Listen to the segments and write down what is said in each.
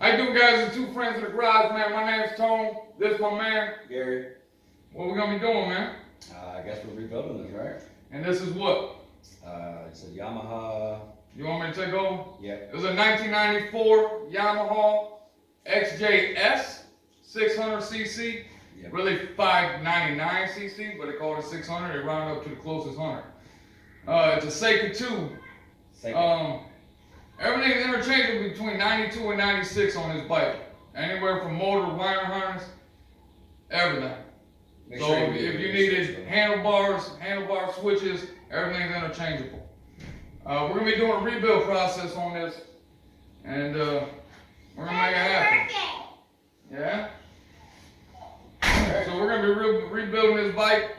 How you doing, guys? It's two friends in the garage, man. My name's Tone. This is my man, Gary. What we gonna be doing, man? I guess we're rebuilding this, right? And this is what? It's a Yamaha. You want me to take over? Yeah. It was a 1994 Yamaha XJS 600cc. Yep. Really 599cc, but they call it 600. They round up to the closest 100. It's a Seca II. Everything's interchangeable between 92 and 96 on this bike. Anywhere from motor, wire harness, everything. So if you needed handlebar switches, everything's interchangeable. We're gonna be doing a rebuild process on this, and we're gonna make it happen. Yeah. So we're gonna be rebuilding this bike.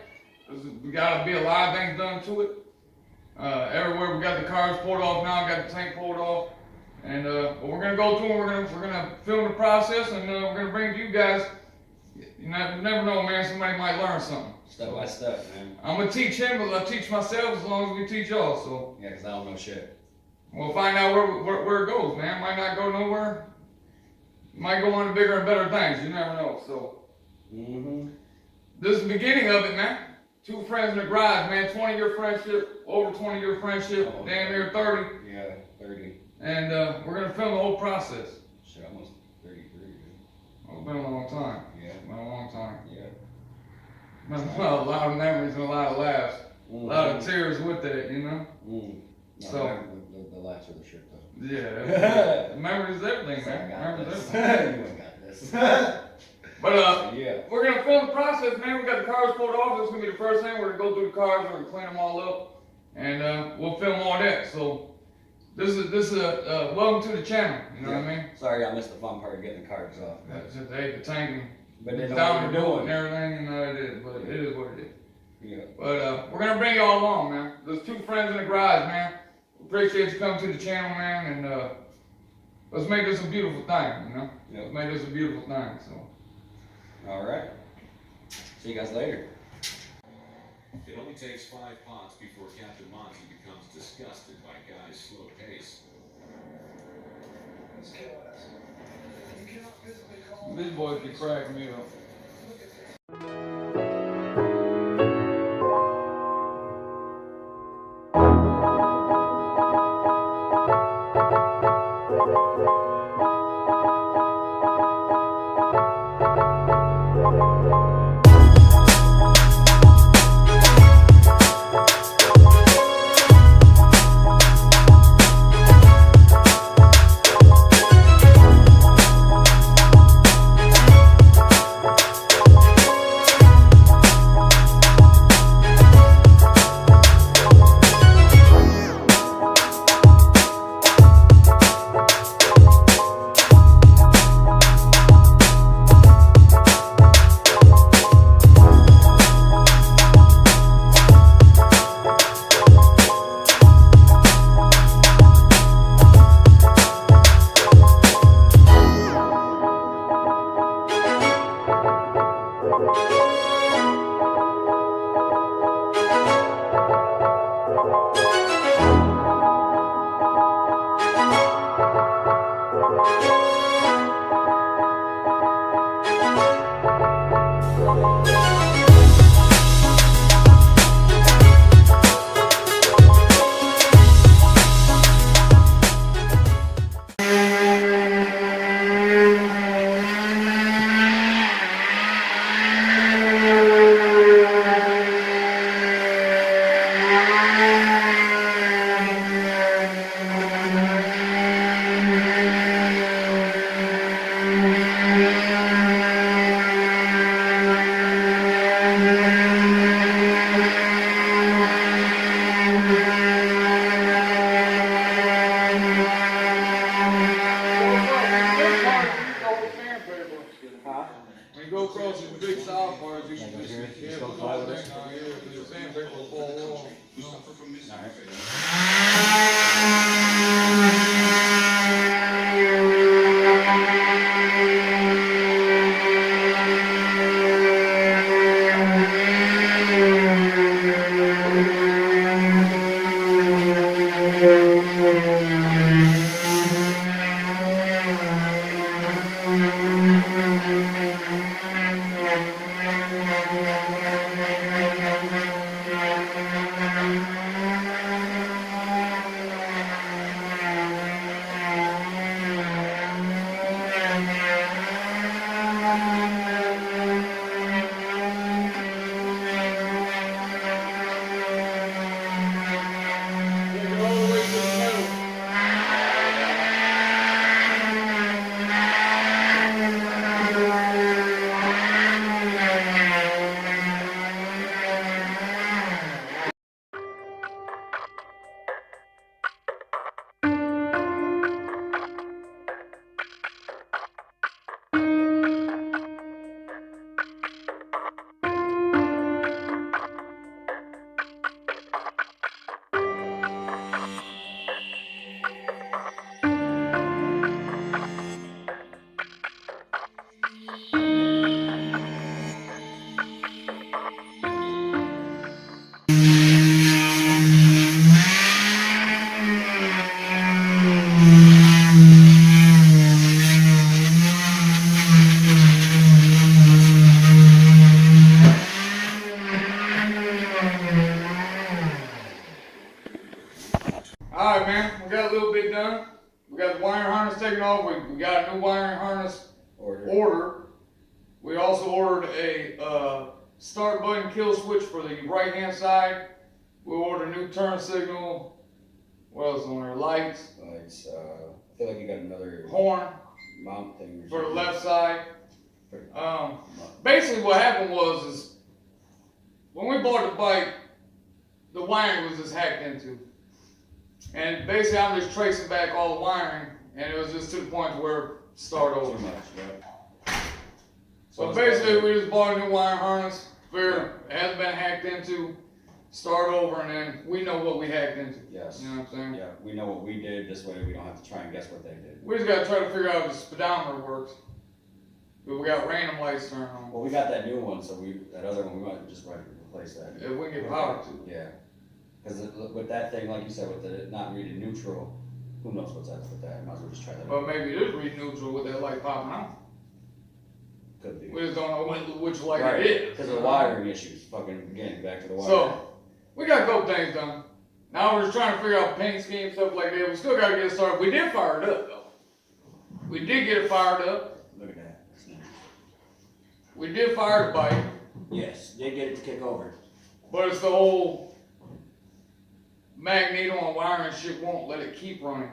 We gotta be a lot of things done to it. Everywhere we got the cars pulled off now, got the tank pulled off, and but we're gonna go through and we're gonna film the process, and we're gonna bring it to you guys. You never know, man. Somebody might learn something. Step by step, man. I'm gonna teach him, but I teach myself as long as we teach y'all. So yeah, cause I don't know shit. We'll find out where it goes, man. Might not go nowhere. Might go on to bigger and better things. You never know. So this is the beginning of it, man. Two friends in the garage, man. 20-year friendship, over 20-year friendship, damn near 30. Yeah, 30. And we're gonna film the whole process. Shit, almost 33, dude. Oh, it's been a long time. Yeah. It's been a long time. Yeah. Been a lot of memories and a lot of laughs. A lot of tears with that, you know? No, So the laughs are the shit, though. Yeah. Memories is everything, man. Memories is everything. You ain't got this. But yeah. We're gonna film the process, man. We got the cars pulled off. This is gonna be the first thing. We're gonna go through the cars. We're gonna clean them all up, and we'll film all that. So this is welcome to the channel. You know what I mean? Sorry, I missed the fun part of getting the cars off. That's just the tank but they know down what the you're road doing and everything. You know it is, but it is what it is. Yeah. But we're gonna bring y'all along, man. There's two friends in the garage, man. Appreciate you coming to the channel, man, and let's make this a beautiful thing. You know? Yep. Let's make this a beautiful thing. So. All right. See you guys later. It only takes 5 pots before Captain Monty becomes disgusted by Guy's slow pace. These boys be cracking me up. wiring harness taken off. We got a new wiring harness Order. order. We also ordered a start button kill switch for the right hand side. We ordered a new turn signal. What else on there? Lights. Lights. I feel like you got another Horn mount thing. for the left side. Basically what happened was when we bought the bike, the wiring was just hacked into. And basically I'm just tracing back all the wiring, and it was just to the point where start over. Too much, yeah. So basically we just bought a new wiring harness, it hasn't been hacked into, start over, and then we know what we hacked into. Yes. You know what I'm saying? Yeah, we know what we did, this way we don't have to try and guess what they did. We just gotta try to figure out if the speedometer works. But we got random lights turned on. Well, we got that new one, so that other one, we might just replace that. If we get power to it. Yeah. Because with that thing, like you said, with it not reading neutral, who knows what's up with that? Might as well just try that. But maybe it is read neutral with that light popping on. Could be. We just don't know which light Right, it is. because of the wiring issues. Fucking, again, back to the wiring. So, we got a couple things done. Now we're just trying to figure out paint scheme, stuff like that. We still gotta get it started. We did fire it up, though. We did get it fired up. Look at that. We did fire the bike. Yes, did get it to kick over. But it's the whole magneto and wiring shit won't let it keep running.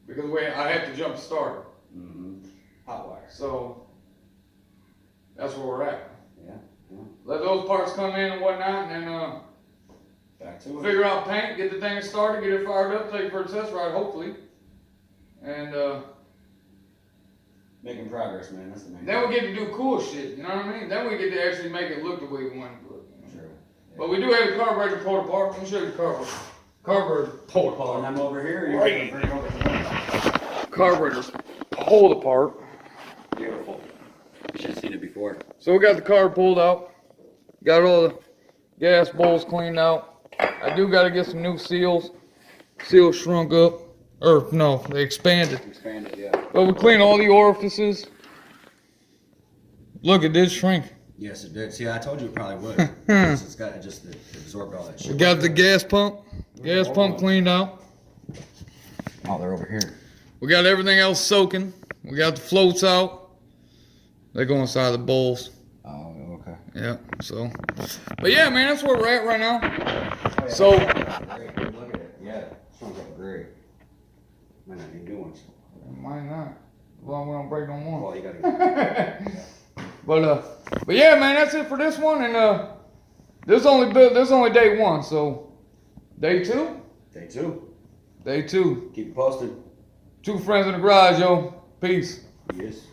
Because I have to jump start it. Mm-hmm. Hot wire. So, that's where we're at. Yeah. Let those parts come in and whatnot, and then Back to it. figure out paint, get the thing started, get it fired up, take it for a test ride, hopefully. And Making progress, man. That's the main then we get to do cool shit, you know what I mean? Then we get to actually make it look the way we want it to look. You know? True. Yeah. But we do have the carburetor pulled apart. Let me show you the carburetor. Carburetor pulled Pulling apart. them over here, you're Right. gonna bring over to them. Carburetor's pulled apart. Beautiful. You should have seen it before. So we got the carb pulled out. Got all the gas bowls cleaned out. I do got to get some new seals. Seals shrunk up. Or, no, they expanded. Expand it, yeah. But we cleaned all the orifices. Look, it did shrink. Yes, it did. See, I told you it probably would. It's got it just absorbed all that shit. We got the gas pump. Gas pump cleaned out. Oh, they're over here. We got everything else soaking. We got the floats out. They go inside the bowls. Oh, okay. Yeah, so. But yeah, man, that's where we're at right now. Oh, yeah. So. Great. Look at it. Yeah. Sounds like great. Might not need new ones. Might not. Well, we don't break no more. Well, you gotta get But yeah, man, that's it for this one. And this only day one, so day two. Day two. Day two. Keep it posted. 2 friends in the garage, yo. Peace. Yes.